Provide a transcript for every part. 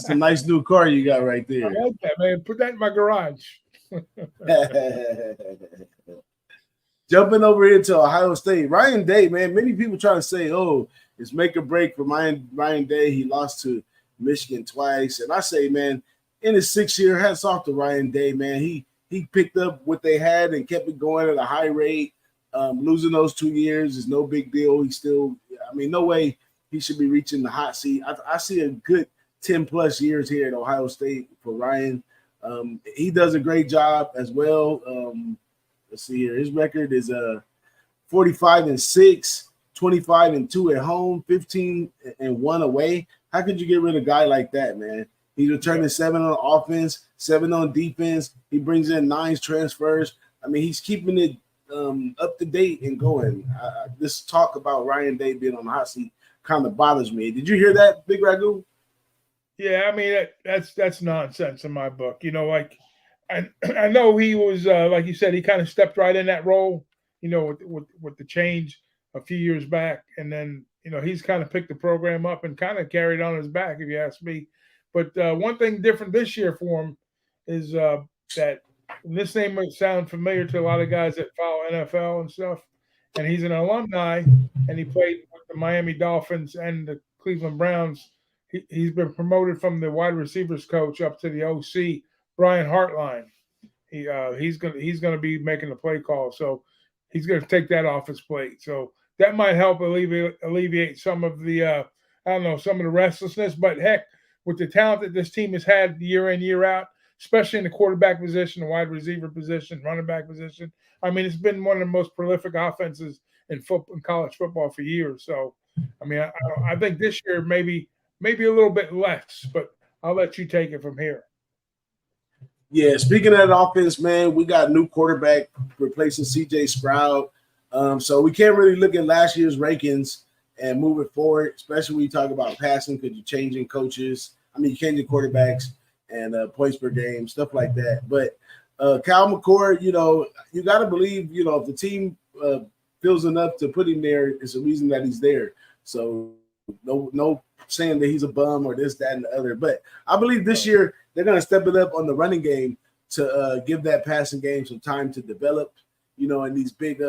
That's a nice new car you got right I there. like that, man. Put that in my garage. Jumping over here to Ohio State, Ryan Day, man. Many people try to say, "Oh, it's make or break for Ryan Day." He lost to Michigan twice, and I say, man, in his 6th year, hats off to Ryan Day, man. He picked up what they had and kept it going at a high rate. Losing those 2 years is no big deal. He still, I mean, no way he should be reaching the hot seat. I see a good 10 plus years here at Ohio State for Ryan. He does a great job as well. Let's see here. His record is 45-6, 25-2 at home, 15-1 away. How could you get rid of a guy like that, man? He's returning 7 on offense, 7 on defense. He brings in 9 transfers. I mean, he's keeping it up to date and going. This talk about Ryan Day being on the hot seat kind of bothers me. Did you hear that, Big Ragu? Yeah, I mean that's nonsense in my book. Like I know he was like you said, he kind of stepped right in that role. With the change a few years back, and then he's kind of picked the program up and kind of carried on his back, if you ask me. But one thing different this year for him is that this name might sound familiar to a lot of guys that follow NFL and stuff. And he's an alumni, and he played with the Miami Dolphins and the Cleveland Browns. He's been promoted from the wide receivers coach up to the OC, Brian Hartline. He's gonna be making the play call, so he's gonna take that off his plate. So that might help alleviate some of the some of the restlessness. But heck, with the talent that this team has had year in, year out, especially in the quarterback position, the wide receiver position, running back position. I mean, it's been one of the most prolific offenses in college football for years. So, I mean, I think this year maybe a little bit less, but I'll let you take it from here. Yeah, speaking of that offense, man, we got a new quarterback replacing C.J. Stroud. So we can't really look at last year's rankings and move it forward, especially when you talk about passing because you're changing coaches. I mean, you're changing quarterbacks and points per game, stuff like that. But Kyle McCord, you got to believe, if the team feels enough to put him there, it's a reason that he's there. So no saying that he's a bum or this, that, and the other. But I believe this year they're going to step it up on the running game to give that passing game some time to develop, in these big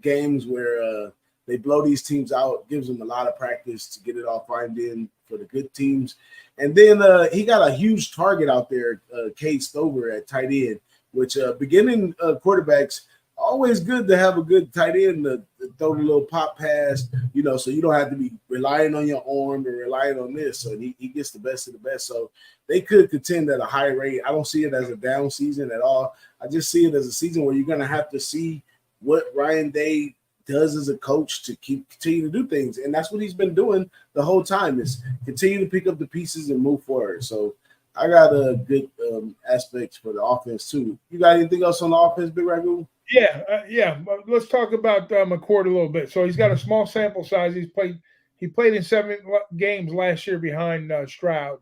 games where they blow these teams out, gives them a lot of practice to get it all fined in for the good teams. And then he got a huge target out there, Cade Stover at tight end, which beginning quarterbacks, always good to have a good tight end to throw the little pop pass, so you don't have to be relying on your arm or relying on this. So he gets the best of the best. So they could contend at a high rate. I don't see it as a down season at all. I just see it as a season where you're going to have to see what Ryan Day does as a coach to continue to do things. And that's what he's been doing the whole time, is continue to pick up the pieces and move forward. So I got a good aspects for the offense too. You got anything else on the offense, Big Ragu? Yeah. Let's talk about McCord a little bit. So he's got a small sample size. He played in 7 games last year behind Stroud.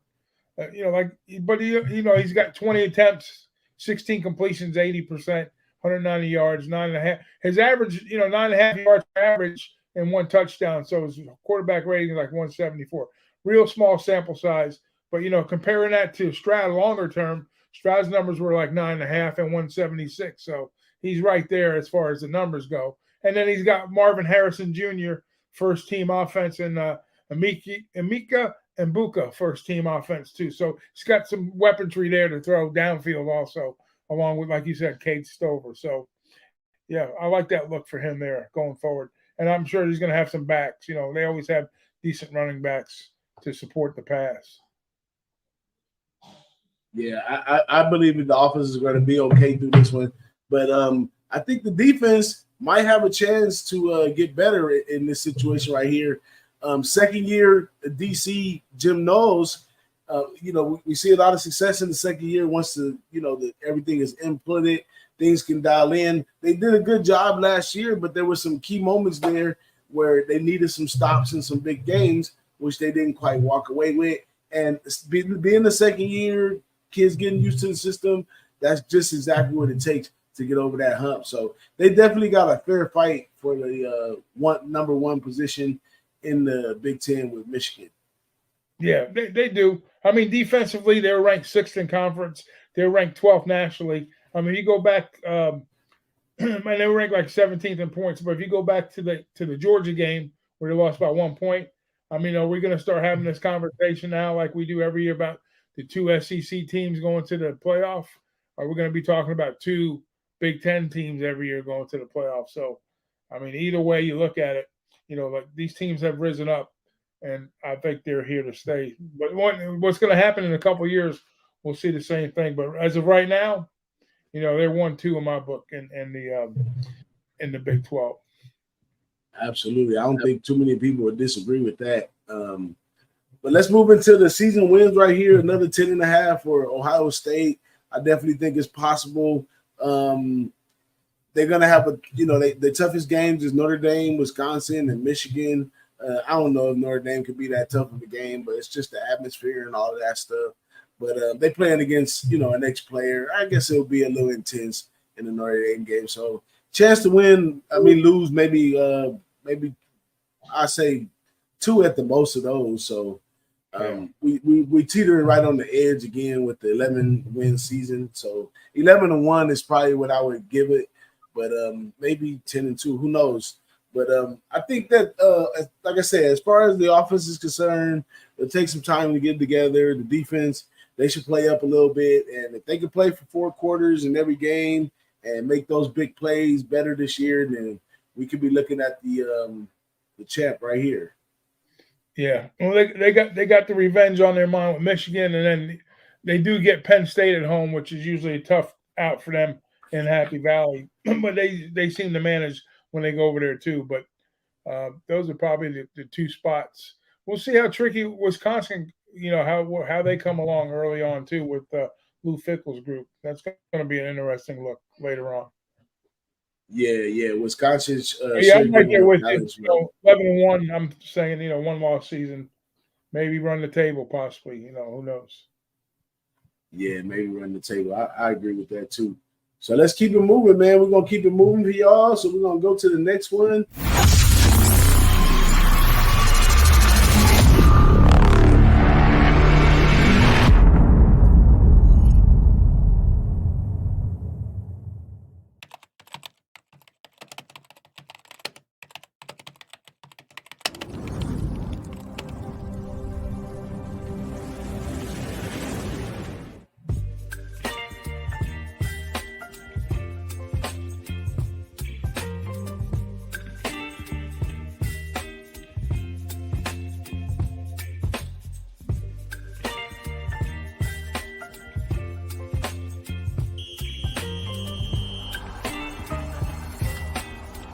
He's got 20 attempts, 16 completions, 80%, 190 yards, 9.5. His average, 9.5 yards per average and 1 touchdown. So his quarterback rating is like 174. Real small sample size. But, comparing that to Stroud longer term, Stroud's numbers were like 9.5 and 176. So he's right there as far as the numbers go. And then he's got Marvin Harrison Jr., first team offense, and Emeka and Buka, first team offense too. So he's got some weaponry there to throw downfield also, along with, like you said, Cade Stover. So, yeah, I like that look for him there going forward. And I'm sure he's going to have some backs. They always have decent running backs to support the pass. Yeah, I believe that the offense is going to be okay through this one. But I think the defense might have a chance to get better in this situation right here. Second year DC Jim Knowles, we see a lot of success in the second year once everything is inputted, things can dial in. They did a good job last year, but there were some key moments there where they needed some stops in some big games, which they didn't quite walk away with. And being the second year, kids getting used to the system, that's just exactly what it takes to get over that hump. So they definitely got a fair fight for the number 1 position in the Big Ten with Michigan. Yeah, they do. I mean, defensively, they're ranked 6th in conference. They're ranked 12th nationally. I mean, you go back, and they were ranked like 17th in points. But if you go back to the Georgia game where they lost by 1 point, I mean, are we going to start having this conversation now like we do every year about the 2 SEC teams going to the playoff? Are we going to be talking about 2 Big Ten teams every year going to the playoff? So, I mean, either way you look at it, like these teams have risen up, and I think they're here to stay. But what's going to happen in a couple of years, we'll see the same thing. But as of right now, they're 1-2 in my book in the Big 12. Absolutely. I don't think too many people would disagree with that. But let's move into the season wins right here. Another 10.5 for Ohio State. I definitely think it's possible. They're going to have the toughest games is Notre Dame, Wisconsin, and Michigan. I don't know if Notre Dame could be that tough of a game, but it's just the atmosphere and all of that stuff. But they playing against, an ex-player. I guess it'll be a little intense in the Notre Dame game. So chance to win, lose maybe I say 2 at the most of those. So we teetering right on the edge again with the 11-win season. So 11-1 is probably what I would give it, but maybe 10-2, who knows? But I think that, like I said, as far as the offense is concerned, it'll take some time to get together. The defense, they should play up a little bit, and if they can play for 4 quarters in every game and make those big plays better this year, then we could be looking at the champ right here. Yeah, well, they got the revenge on their mind with Michigan, and then they do get Penn State at home, which is usually a tough out for them in Happy Valley. But they seem to manage when they go over there too. But those are probably the 2 spots. We'll see how tricky Wisconsin, how they come along early on too with Lou Fickell's group. That's going to be an interesting look later on. Yeah. Wisconsin's. I'm right there with you. 11-1. I'm saying 1-loss season, maybe run the table possibly. Who knows? Yeah, maybe run the table. I agree with that too. So let's keep it moving, man. We're gonna keep it moving for y'all. So we're gonna go to the next one.